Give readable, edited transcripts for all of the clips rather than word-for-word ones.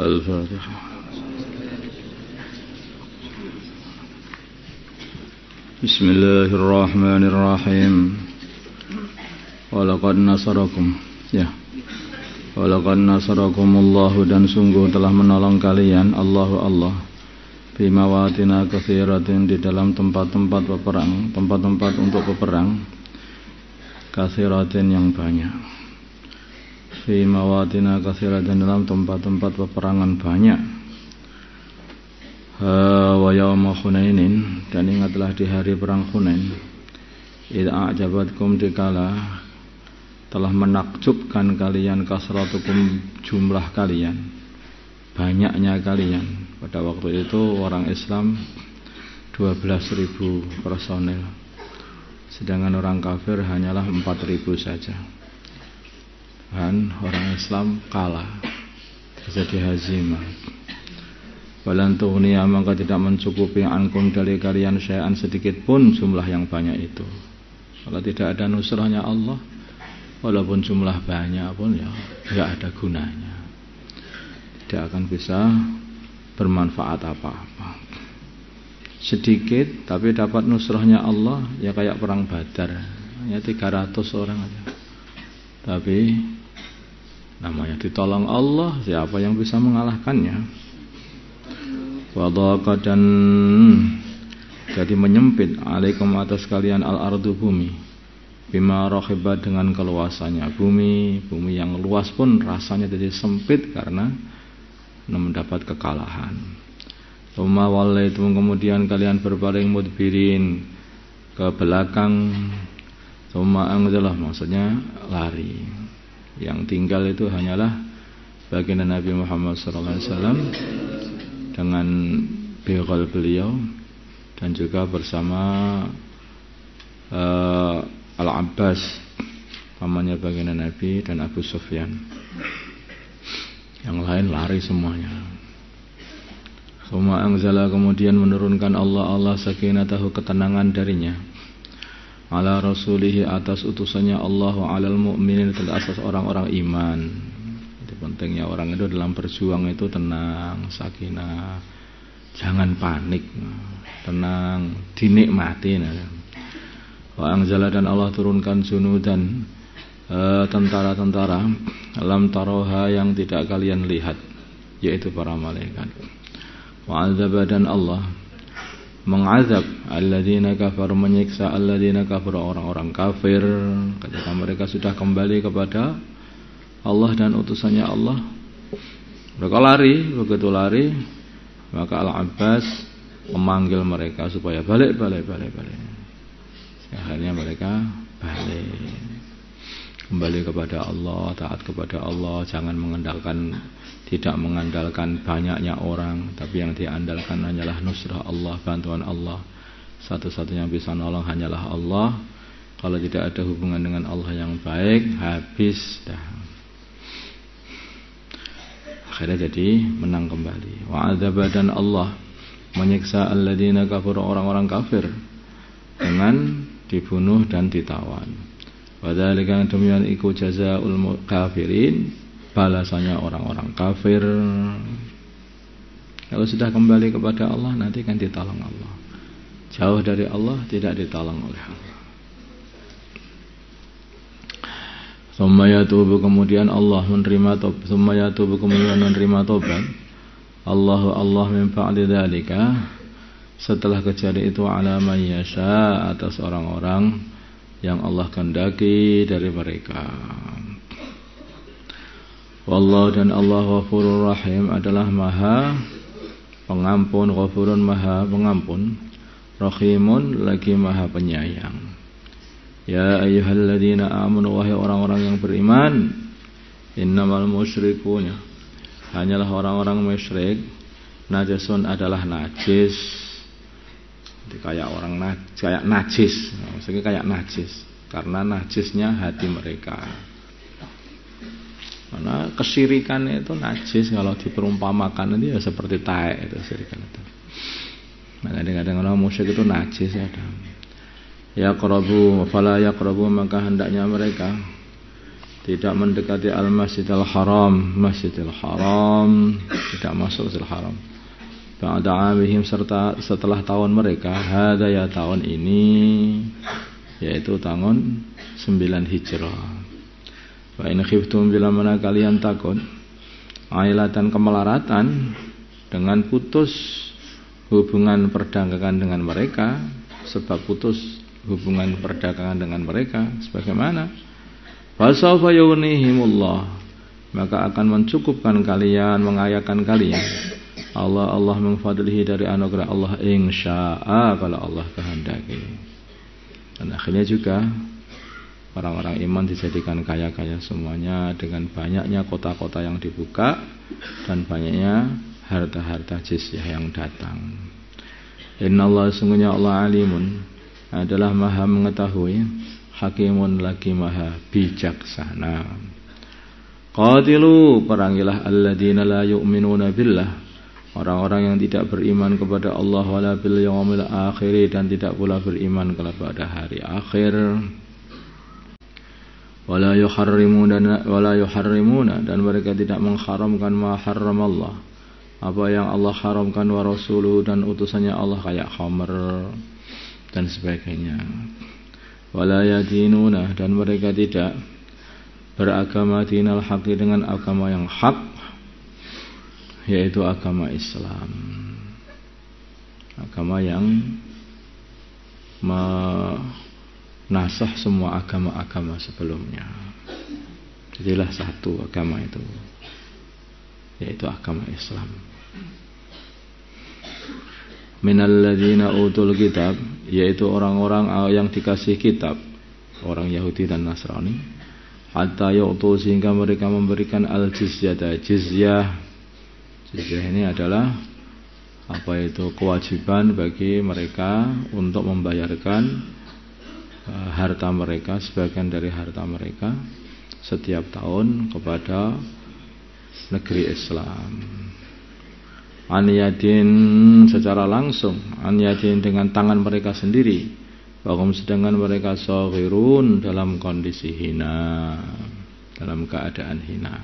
Al-Fatihah. Bismillahirrahmanirrahim. Walaqad nasarakum. Ya. Walaqad nasarakumullahu, dan sungguh telah menolong kalian Allah bimawatina katsiratin, di dalam tempat-tempat peperang, tempat-tempat untuk peperang, katsiratin yang banyak. Fi mawatina katsiratin, dalam tempat-tempat peperangan banyak. Wa yauma Hunainin, dan ingatlah di hari perang Hunain. Idza a'jabatkum, dikala telah menakjubkan kalian kasratukum, jumlah kalian, banyaknya kalian. Pada waktu itu orang Islam 12.000 personel, sedangkan orang kafir hanyalah 4.000 saja. Dan orang Islam kalah, terjadi hazimah. Walan tughniya, maka tidak mencukupi ankum dari kalian syai'an, sedikit pun jumlah yang banyak itu. Kalau tidak ada nusrahnya Allah, walaupun jumlah banyak pun ya tidak ada gunanya, tidak akan bisa bermanfaat apa-apa. Sedikit tapi dapat nusrahnya Allah, ya kayak perang Badar, hanya 300 orang aja, tapi namanya ditolong Allah, siapa yang bisa mengalahkannya? Wadhaqa, dan jadi menyempit alaikum, atas kalian, al-ardu, bumi, bima rahibat, dengan keluasannya bumi yang luas pun rasanya jadi sempit karena mendapat kekalahan. Tsumma wallaitum, kemudian kalian berpaling mudbirin, ke belakang. Tsumma anzalah, maksudnya lari. Yang tinggal itu hanyalah baginda Nabi Muhammad SAW dengan bighal beliau, dan juga bersama Al-Abbas, pamannya baginda Nabi, dan Abu Sufyan. Yang lain lari semuanya. Tsumma anzala, kemudian menurunkan Allah sakinatahu, ketenangan darinya, ala rasulihi, atas utusannya Allah, alal mu'minin, atas orang-orang iman. Itu pentingnya orang itu dalam berjuang itu tenang, sakinah, jangan panik, tenang, dinikmati. Wa anzala, dan Allah turunkan junudan, tentara-tentara, lam taroha, yang tidak kalian lihat, yaitu para malaikat. Wa azaba, dan Allah mengazab alladzina kafar, menyiksa alladzina kafar, orang-orang kafir, ketika mereka sudah kembali kepada Allah dan utusannya Allah. Mereka lari, begitu lari maka Al-Abbas memanggil mereka supaya balik. Akhirnya mereka balik, kembali kepada Allah, taat kepada Allah, tidak mengandalkan banyaknya orang, tapi yang diandalkan hanyalah nusrah Allah, bantuan Allah. Satu-satunya yang bisa nolong hanyalah Allah. Kalau tidak ada hubungan dengan Allah yang baik, habis dah. Akhirnya jadi menang kembali. Wa adzaba, dan Allah menyiksa alladzina kafir, orang-orang kafir, dengan dibunuh dan ditawan. Wa dzalika, demikian iku jazaa'ul kafirin, balasannya orang-orang kafir. Kalau sudah kembali kepada Allah, nanti kan ditolong Allah. Jauh dari Allah, tidak ditolong oleh Allah. Tsumma yatubu, kemudian Allah menerima tobat. Tsumma yatubu, kemudian menerima tobat. Allah min ba'di dzalika, setelah kejadian itu, ala man yasha, atas orang-orang yang Allah kehendaki dari mereka. Wallahu, dan Allah Ghafurur Rahim, adalah Maha Pengampun, Ghafurun, Maha Pengampun, Rahimun, lagi Maha Penyayang. Ya ayyuhalladzina amanu, wahai orang-orang yang beriman, innamal musyrikunya, hanyalah orang-orang musyrik, najasun, adalah najis. Kayak najis, maksudnya kayak najis, karena najisnya hati mereka. Karena kesyirikan itu najis, kalau diperumpamakan itu ya seperti taek, itu syirikan itu. Nah, kadang-kadang orang musyrik itu najis ya. Yaqrabu, fala yaqrabu, maka hendaknya mereka tidak mendekati al-masjidil haram, masjidil haram, tidak masuk Masjidil Haram. Ba'da amihim, serta setelah tahun mereka, hada ya tahun ini, yaitu tahun 9 Hijrah. Wa in khiftum, bila mana kalian takut, ailatan kemelaratan, dengan putus hubungan perdagangan dengan mereka, sebab putus hubungan perdagangan dengan mereka, sebagaimana fasawfa yughnihimullah, maka akan mencukupkan kalian, mengayakan kalian Allah min fadlihi, dari anugerah Allah, insya'a, kalau Allah kehendaki. Dan akhirnya juga orang-orang iman dijadikan kaya-kaya semuanya dengan banyaknya kota-kota yang dibuka dan banyaknya harta-harta jizyah yang datang. Innallaha, sungguhnya Allah alimun, adalah maha mengetahui, hakimun, lagi maha bijaksana. Qatilu, perangilah alladzina la yu'minuna billah, orang-orang yang tidak beriman kepada Allah, wala bil yaumil akhir, dan tidak pula beriman kepada hari akhir. Wala yuharrimuna, dan mereka tidak mengharamkan ma harramallah, apa yang Allah haramkan, wa rasuluhu, dan utusannya Allah, kayak khamr dan sebagainya. Wala yadinuna, dan mereka tidak beragama dinal haqi, dengan agama yang hak, yaitu agama Islam, agama yang menasah semua agama-agama sebelumnya. Jadilah satu agama itu, yaitu agama Islam. Minalladzina utul kitab, yaitu orang-orang yang dikasih kitab, orang Yahudi dan Nasrani, hatta yu'tu, sehingga mereka memberikan al-jizyata, jizyah. Jizyah ini adalah apa itu, kewajiban bagi mereka untuk membayarkan harta mereka, sebagian dari harta mereka setiap tahun kepada negeri Islam. Aniyadin, secara langsung, aniyadin, dengan tangan mereka sendiri, bahwa sedangkan mereka saghirun, dalam kondisi hina, dalam keadaan hina.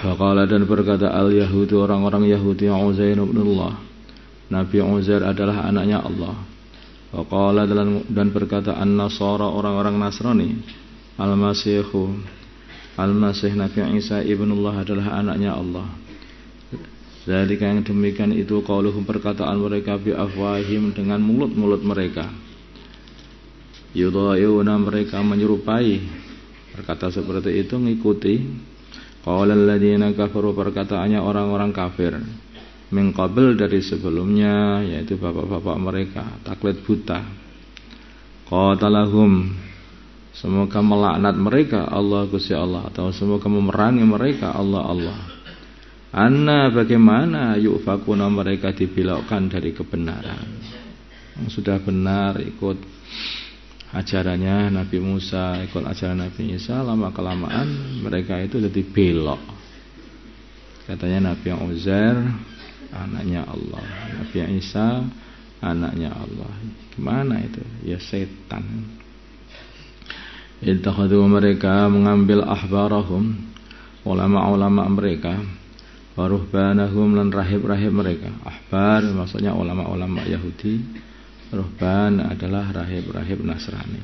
Faqala, dan berkata al-Yahudu, orang-orang Yahudi, Uzair ibn Allah, Nabi Uzair adalah anaknya Allah. Faqala, dan berkata an-Nasara, orang-orang Nasrani, al-Masihu, Al-Masih Nabi Isa ibnullah adalah anaknya Allah. Jadi yang demikian itu qauluhum, perkataan mereka, bi afwahim, dengan mulut-mulut mereka. Yudha'una, mereka menyerupai, berkata seperti itu, ngikuti qaulal ladzina kafaru, perkataannya orang-orang kafir, min qabl, dari sebelumnya, yaitu bapak-bapak mereka, taklid buta. Qatalahum, semoga melaknat mereka Allah, Gusti Allah, atau semoga memerangi mereka Allah. Anna, bagaimana yufakuna, mereka dibelokkan dari kebenaran. Yang sudah benar ikut ajarannya Nabi Musa, ikut ajaran Nabi Isa, lama-kelamaan mereka itu jadi belok. Katanya Nabi Uzair anaknya Allah, Nabi Isa anaknya Allah. Gimana itu? Ya setan. Ittakhadhu, mereka mengambil ahbarahum, ulama-ulama mereka, waruhbanahum, dan rahib-rahib mereka. Ahbar maksudnya ulama-ulama Yahudi, ruhban adalah rahib-rahib Nasrani.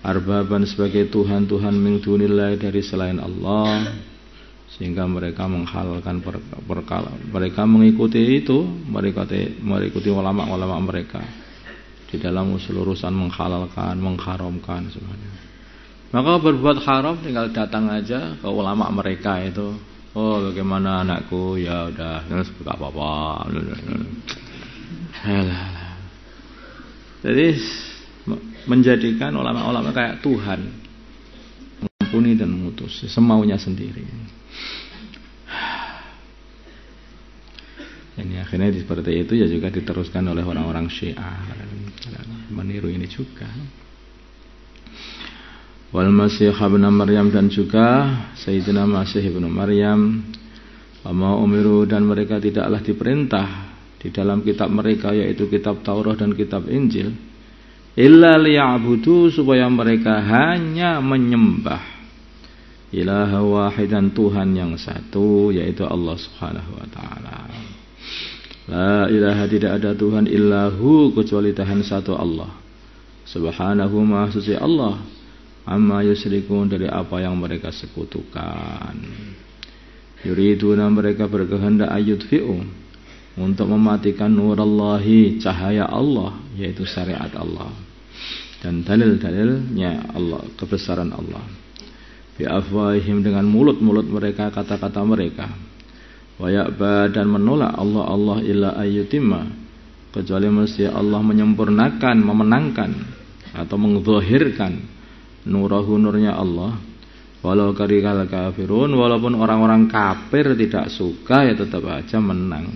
Arbaban, sebagai tuhan-tuhan min dunillah, dari selain Allah, sehingga mereka menghalalkan perkara, mereka mengikuti itu, mengikuti ulama-ulama mereka di dalam usul urusan menghalalkan, mengharamkan semuanya. Maka berbuat haram tinggal datang aja ke ulama mereka itu. Oh, bagaimana anakku? Ya udah, enggak apa-apa. Jadi menjadikan ulama-ulama kayak Tuhan, mengampuni dan memutus semaunya sendiri. Ini akhirnya seperti itu ya, juga diteruskan oleh orang-orang Syiah, meniru ini juga. Wal Masih ibn Maryam, dan juga Sayyidina Masih ibn Maryam, wa umiru, dan mereka tidaklah diperintah di dalam kitab mereka, yaitu kitab Taurat dan kitab Injil, illa liya'budu, supaya mereka hanya menyembah ilaha wahidan, Tuhan yang satu, yaitu Allah Subhanahu wa taala. La ilaha, tidak ada Tuhan illahu, kecuali Tuhan satu Allah. Subhanahu, maha suci Allah, amma yusyrikun, dari apa yang mereka sekutukan. Yuriduna, mereka berkehendak, ayudfi'u, untuk mematikan nurallahi, cahaya Allah, yaitu syariat Allah dan dalil-dalilnya Allah, kebesaran Allah. Bi afwahihim, dengan mulut-mulut mereka, kata-kata mereka. Wa ya'ba, dan menolak Allah illa ayyutimma, kecuali mesti Allah menyempurnakan, memenangkan atau mengzahirkan nurahu, nurnya Allah. Walau karihal kafirun, walaupun orang-orang kafir tidak suka, ya tetap aja menang.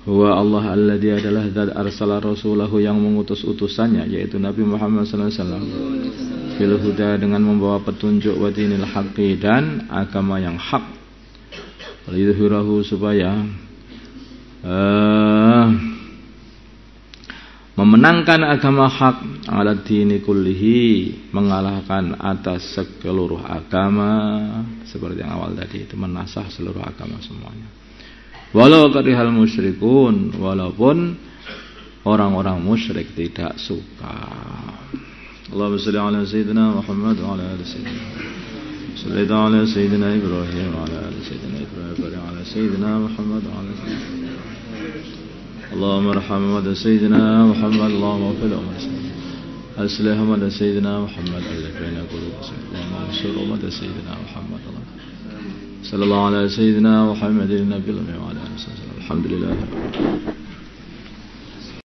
Huwa Allah alladzi, adalah zat arsala rasulahu, yang mengutus utusannya, yaitu Nabi Muhammad sallallahu alaihi wasallam, fil huda, dengan membawa petunjuk, wa dinil haqqi, dan agama yang hak, lidhurahu, supaya memenangkan agama hak, ala dini kullihi, mengalahkan atas seluruh agama, seperti yang awal tadi itu, menasah seluruh agama semuanya. Walau karihal musyrikun, walaupun orang-orang musyrik tidak suka. Allahumma shalli ala sayyidina Muhammad wa ala ali sayyidina, shalli ala sayyidina Ibrahim wa ala ali sayyidina Ibrahim, wa ala sayyidina Muhammad wa ala Allahumma arham wa sayyidina Muhammad, Allahumma fil umur aslih wa sayyidina Muhammad, alif baina qulubina, Allahumma ansur wa sayyidina Muhammad, sallallahu ala sayyidina Muhammadin nabiyil ummi wa ala alihi wasallam. Alhamdulillah.